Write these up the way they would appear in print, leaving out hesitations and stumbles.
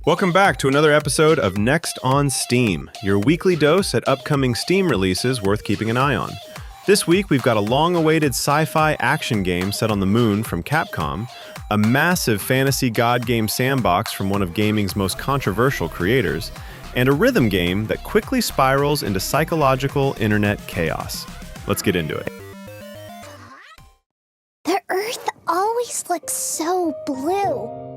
Welcome back to another episode of Next on Steam, your weekly dose at upcoming Steam releases worth keeping an eye on. This week, we've got a long-awaited sci-fi action game set on the moon from Capcom, a massive fantasy god game sandbox from one of gaming's most controversial creators, and a rhythm game that quickly spirals into psychological internet chaos. Let's get into it. The Earth always looks so blue.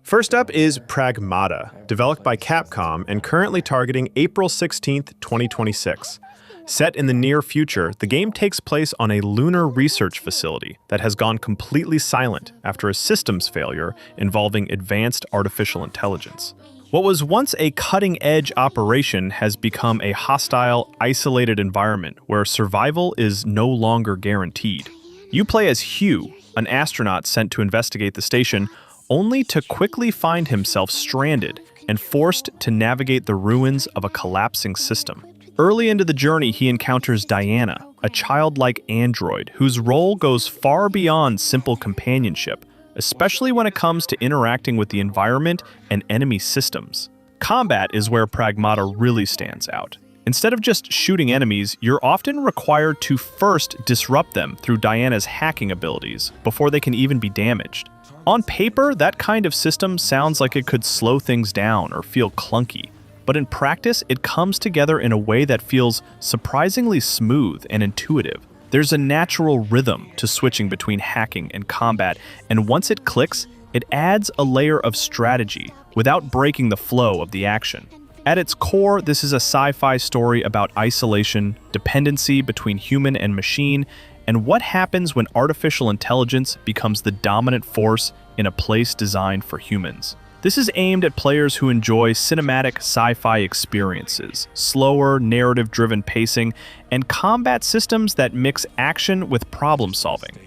First up is Pragmata, developed by Capcom and currently targeting April 16th, 2026. Set in the near future, the game takes place on a lunar research facility that has gone completely silent after a systems failure involving advanced artificial intelligence. What was once a cutting-edge operation has become a hostile, isolated environment where survival is no longer guaranteed. You play as Hugh, an astronaut sent to investigate the station, only to quickly find himself stranded and forced to navigate the ruins of a collapsing system. Early into the journey, he encounters Diana, a childlike android whose role goes far beyond simple companionship, especially when it comes to interacting with the environment and enemy systems. Combat is where Pragmata really stands out. Instead of just shooting enemies, you're often required to first disrupt them through Diana's hacking abilities before they can even be damaged. On paper, that kind of system sounds like it could slow things down or feel clunky, but in practice, it comes together in a way that feels surprisingly smooth and intuitive. There's a natural rhythm to switching between hacking and combat, and once it clicks, it adds a layer of strategy without breaking the flow of the action. At its core, this is a sci-fi story about isolation, dependency between human and machine, and what happens when artificial intelligence becomes the dominant force in a place designed for humans. This is aimed at players who enjoy cinematic sci-fi experiences, slower, narrative-driven pacing, and combat systems that mix action with problem-solving.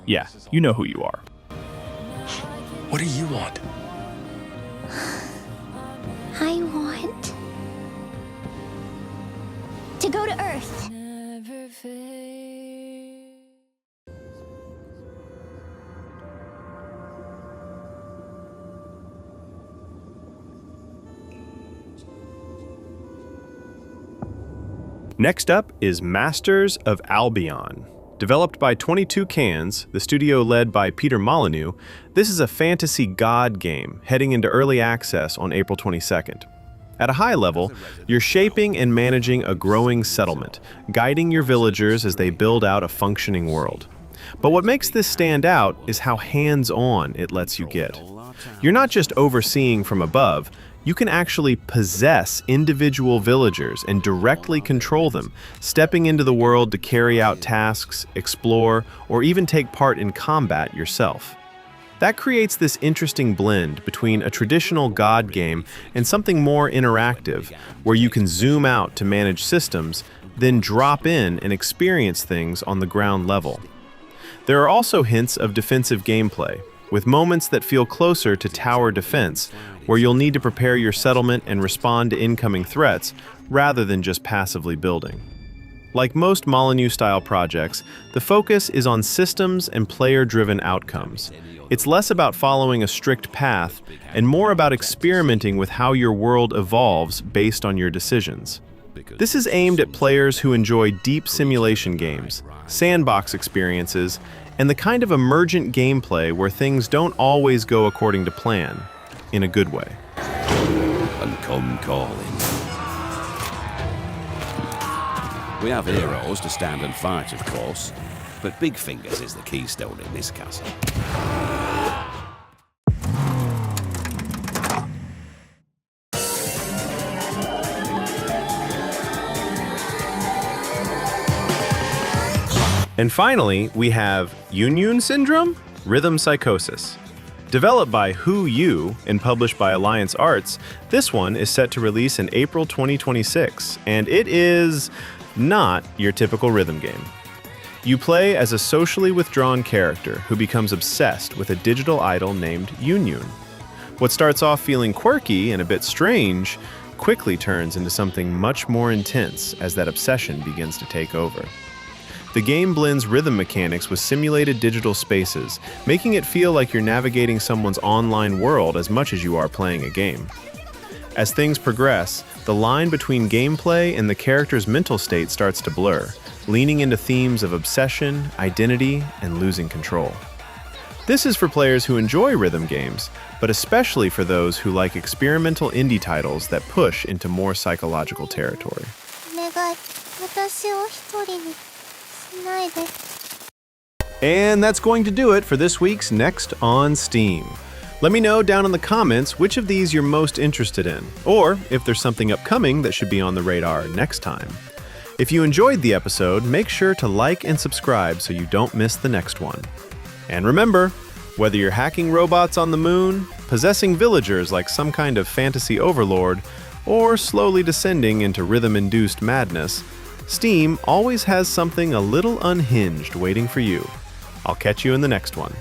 Yeah, you know who you are. What do you want? I want to go to Earth. Next up is Masters of Albion. Developed by 22 Cans, the studio led by Peter Molyneux, this is a fantasy god game heading into early access on April 22nd. At a high level, you're shaping and managing a growing settlement, guiding your villagers as they build out a functioning world. But what makes this stand out is how hands-on it lets you get. You're not just overseeing from above, you can actually possess individual villagers and directly control them, stepping into the world to carry out tasks, explore, or even take part in combat yourself. That creates this interesting blend between a traditional god game and something more interactive, where you can zoom out to manage systems, then drop in and experience things on the ground level. There are also hints of defensive gameplay, with moments that feel closer to tower defense, where you'll need to prepare your settlement and respond to incoming threats rather than just passively building. Like most Molyneux-style projects, the focus is on systems and player-driven outcomes. It's less about following a strict path and more about experimenting with how your world evolves based on your decisions. This is aimed at players who enjoy deep simulation games, sandbox experiences, and the kind of emergent gameplay where things don't always go according to plan, in a good way. And come calling. We have heroes to stand and fight, of course, but Big Fingers is the keystone in this castle. And finally, we have Yunyun Syndrome? Rhythm Psychosis. Developed by Who You and published by Alliance Arts, this one is set to release in April 2026, and it is not your typical rhythm game. You play as a socially withdrawn character who becomes obsessed with a digital idol named Yunyun. What starts off feeling quirky and a bit strange quickly turns into something much more intense as that obsession begins to take over. The game blends rhythm mechanics with simulated digital spaces, making it feel like you're navigating someone's online world as much as you are playing a game. As things progress, the line between gameplay and the character's mental state starts to blur, leaning into themes of obsession, identity, and losing control. This is for players who enjoy rhythm games, but especially for those who like experimental indie titles that push into more psychological territory. お願い、私を一人にしないで。 And that's going to do it for this week's Next on Steam. Let me know down in the comments which of these you're most interested in, or if there's something upcoming that should be on the radar next time. If you enjoyed the episode, make sure to like and subscribe so you don't miss the next one. And remember, whether you're hacking robots on the moon, possessing villagers like some kind of fantasy overlord, or slowly descending into rhythm-induced madness, Steam always has something a little unhinged waiting for you. I'll catch you in the next one.